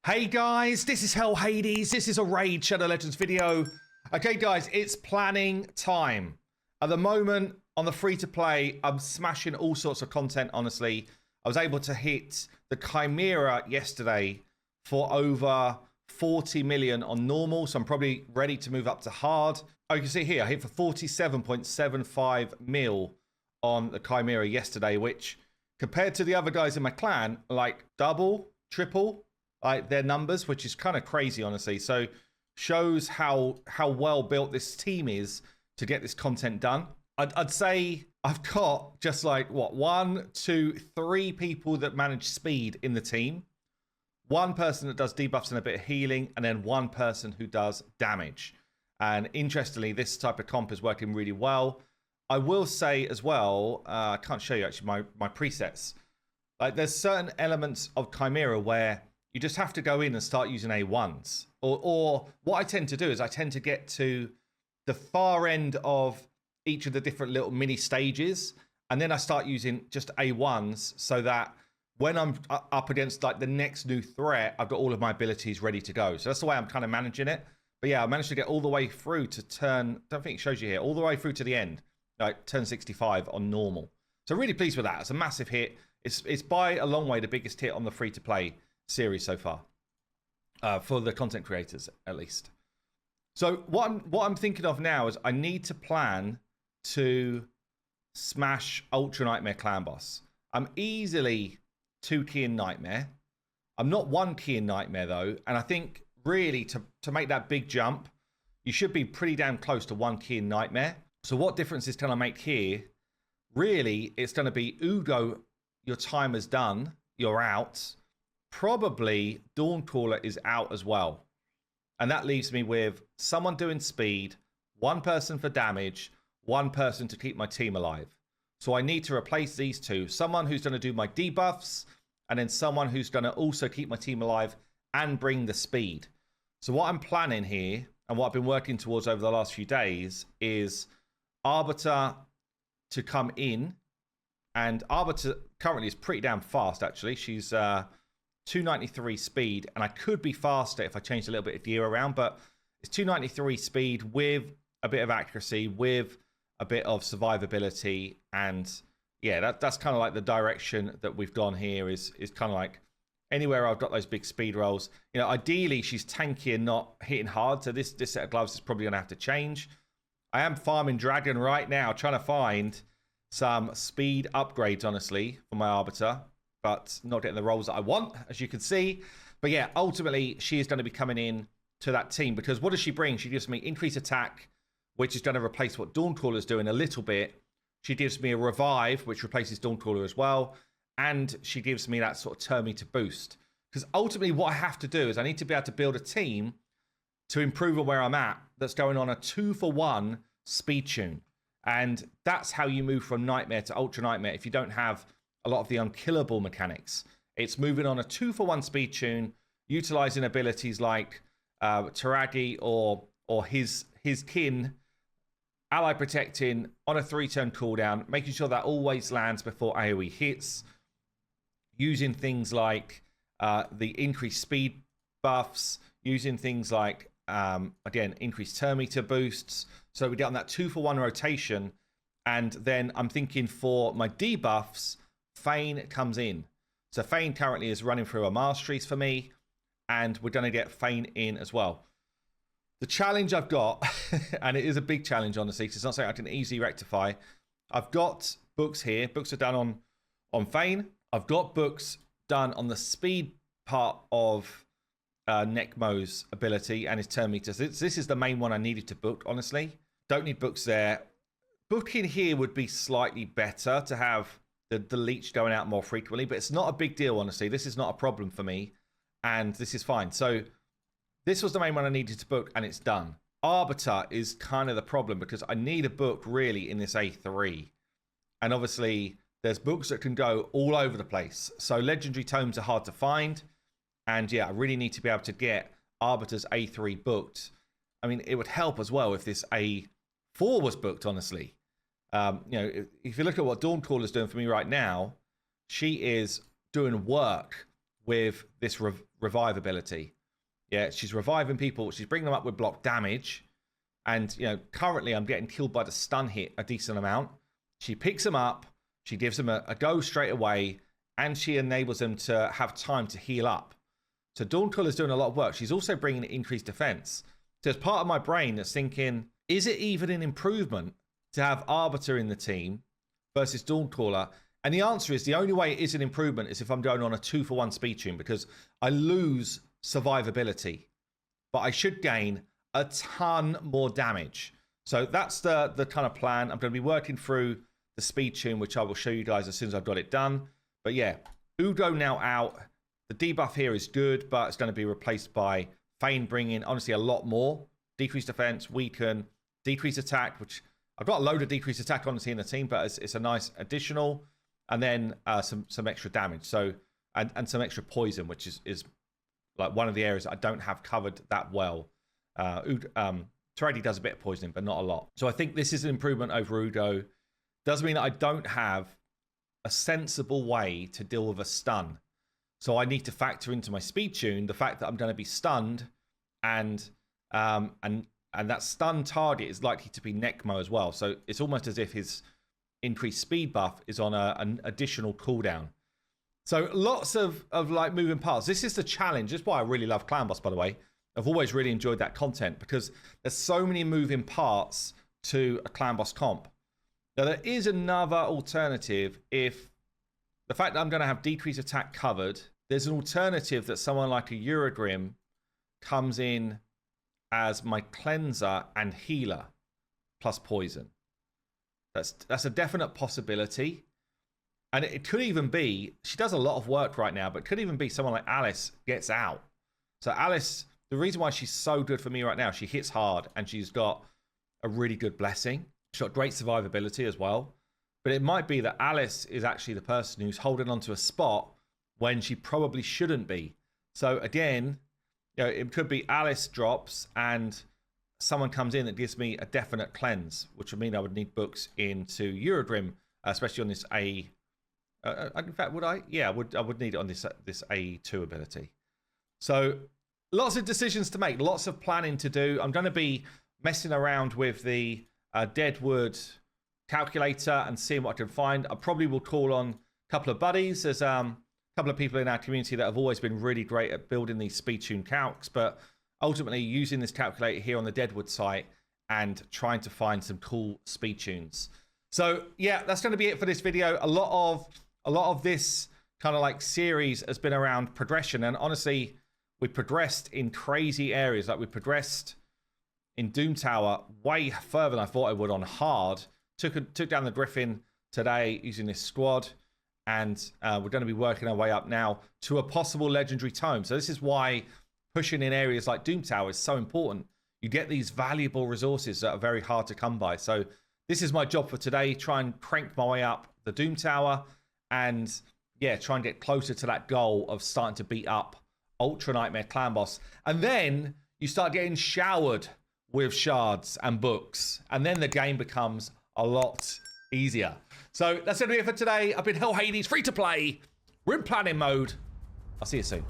Hey guys, this is Hell Hades. This is a Raid Shadow Legends video. Okay guys, it's planning time. At the moment, on the free-to-play, I'm smashing all sorts of content, honestly. I was able to hit the Chimera yesterday for over 40 million on normal, so I'm probably ready to move up to hard. Oh, you can see here, I hit for 47.75 mil on the Chimera yesterday, which compared to the other guys in my clan, like double, triple, like their numbers, which is kind of crazy, honestly. So shows how well built this team is to get this content done. I'd say I've got just like what 1, 2, 3 people that manage speed in the team, one person that does debuffs and a bit of healing, and then one person who does damage. And interestingly, this type of comp is working really well. I will say as well, I can't show you actually my presets. Like there's certain elements of Chimera where you just have to go in and start using A1s. Or what I tend to do is I tend to get to the far end of each of the different little mini stages, and then I start using just A1s so that when I'm up against like the next new threat, I've got all of my abilities ready to go. So that's the way I'm kind of managing it. But yeah, I managed to get all the way through to turn, I don't think it shows you here, all the way through to the end, like turn 65 on normal. So really pleased with that. It's a massive hit. It's by a long way the biggest hit on the free-to-play series so far, for the content creators at least. So what I'm thinking of now is I need to plan to smash Ultra Nightmare Clan Boss. I'm easily 2 key in Nightmare. I'm not 1 key in Nightmare though, and I think really to make that big jump, you should be pretty damn close to 1 key in Nightmare. So what differences can I make here? Really, it's going to be Ugo, your time is done, you're out. Probably Dawncaller is out as well. And that leaves me with someone doing speed, one person for damage, one person to keep my team alive. So I need to replace these two. Someone who's going to do my debuffs, and then someone who's going to also keep my team alive and bring the speed. So what I'm planning here, and what I've been working towards over the last few days, is Arbiter to come in. And Arbiter currently is pretty damn fast, actually. She's 293 speed, and I could be faster if I changed a little bit of gear around, but it's 293 speed with a bit of accuracy, with a bit of survivability, and yeah, that's kind of like the direction that we've gone here. Is kind of like anywhere I've got those big speed rolls. You know, ideally she's tanky and not hitting hard, so this set of gloves is probably gonna have to change. I am farming Dragon right now, trying to find some speed upgrades, honestly, for my Arbiter, but not getting the rolls that I want, as you can see. But yeah, ultimately, she is going to be coming in to that team, because what does she bring? She gives me increased attack, which is going to replace what Dawncaller is doing a little bit. She gives me a revive, which replaces Dawncaller as well. And she gives me that sort of turn meter boost. Because ultimately, what I have to do is I need to be able to build a team to improve on where I'm at that's going on a 2-for-1 speed tune. And that's how you move from Nightmare to Ultra Nightmare if you don't have a lot of the unkillable mechanics. It's moving on a 2-for-1 speed tune, utilizing abilities like Taragi or his kin, ally protecting on a 3-turn cooldown, making sure that always lands before AoE hits, using things like the increased speed buffs, using things like, again, increased turn meter boosts. So we get on that 2-for-1 rotation. And then I'm thinking for my debuffs, Fane comes in. So Fane currently is running through a masteries for me, and we're going to get Fane in as well. The challenge I've got, and it is a big challenge, honestly, because it's not something I can easily rectify. I've got books here. Books are done on Fane. I've got books done on the speed part of Necmo's ability and his turn meters. This is the main one I needed to book, honestly. Don't need books there. Booking here would be slightly better to have the leech going out more frequently, but it's not a big deal, honestly. This is not a problem for me, and this is fine. So this was the main one I needed to book, and it's done. Arbiter is kind of the problem, because I need a book really in this A3. And obviously, there's books that can go all over the place. So legendary tomes are hard to find. And yeah, I really need to be able to get Arbiter's A3 booked. I mean, it would help as well if this A4 was booked, honestly. You know, if you look at what Dawncaller is doing for me right now, she is doing work with this revive ability. Yeah, she's reviving people. She's bringing them up with block damage. And, you know, currently I'm getting killed by the stun hit a decent amount. She picks them up. She gives them a go straight away. And she enables them to have time to heal up. So Dawncaller is doing a lot of work. She's also bringing increased defense. So there's part of my brain that's thinking, is it even an improvement to have Arbiter in the team versus Dawncaller? And the answer is the only way it is an improvement is if I'm going on a 2-for-1 speed tune, because I lose survivability, but I should gain a ton more damage. So that's the kind of plan. I'm going to be working through the speed tune, which I will show you guys as soon as I've got it done. But yeah, Udo now out. The debuff here is good, but it's going to be replaced by Fane bringing, honestly, a lot more. Decreased defense, weaken, decreased attack, which I've got a load of decreased attack, honestly, in the team, but it's a nice additional. And then some extra damage. So, and some extra poison, which is like one of the areas I don't have covered that well. Teredi does a bit of poisoning, but not a lot. So I think this is an improvement over Udo. Does mean that I don't have a sensible way to deal with a stun. So I need to factor into my speed tune the fact that I'm going to be stunned, and that stun target is likely to be Necmo as well. So it's almost as if his increased speed buff is on an additional cooldown. So lots of like moving parts. This is the challenge. This is why I really love Clan Boss, by the way. I've always really enjoyed that content because there's so many moving parts to a Clan Boss comp. Now there is another alternative. If the fact that I'm going to have decreased attack covered, there's an alternative that someone like a Eurogrim comes in as my cleanser and healer plus poison. That's a definite possibility. And it could even be, she does a lot of work right now, but it could even be someone like Alice gets out. So Alice, the reason why she's so good for me right now, she hits hard and she's got a really good blessing. She's got great survivability as well. But it might be that Alice is actually the person who's holding onto a spot when she probably shouldn't be. So again, you know, it could be Alice drops and someone comes in that gives me a definite cleanse, which would mean I would need books into Eurogrim, especially on this A. In fact, would I? Yeah, I would need it on this A2 ability. So lots of decisions to make, lots of planning to do. I'm going to be messing around with the Deadwood calculator and seeing what I can find. I probably will call on a couple of buddies. There's a couple of people in our community that have always been really great at building these speed tune calcs, but ultimately using this calculator here on the Deadwood site and trying to find some cool speed tunes. So yeah, that's going to be it for this video. A lot of this kind of like series has been around progression, and honestly, we progressed in crazy areas. Like we progressed in Doom Tower way further than I thought I would on hard. Took down the Griffin today using this squad, and we're going to be working our way up now to a possible legendary tome. So this is why pushing in areas like Doom Tower is so important. You get these valuable resources that are very hard to come by. So this is my job for today, try and crank my way up the Doom Tower, and yeah, try and get closer to that goal of starting to beat up Ultra Nightmare Clan Boss. And then you start getting showered with shards and books, and then the game becomes a lot easier. So that's going to be it for today. I've been Hell Hades, free to play. We're in planning mode. I'll see you soon.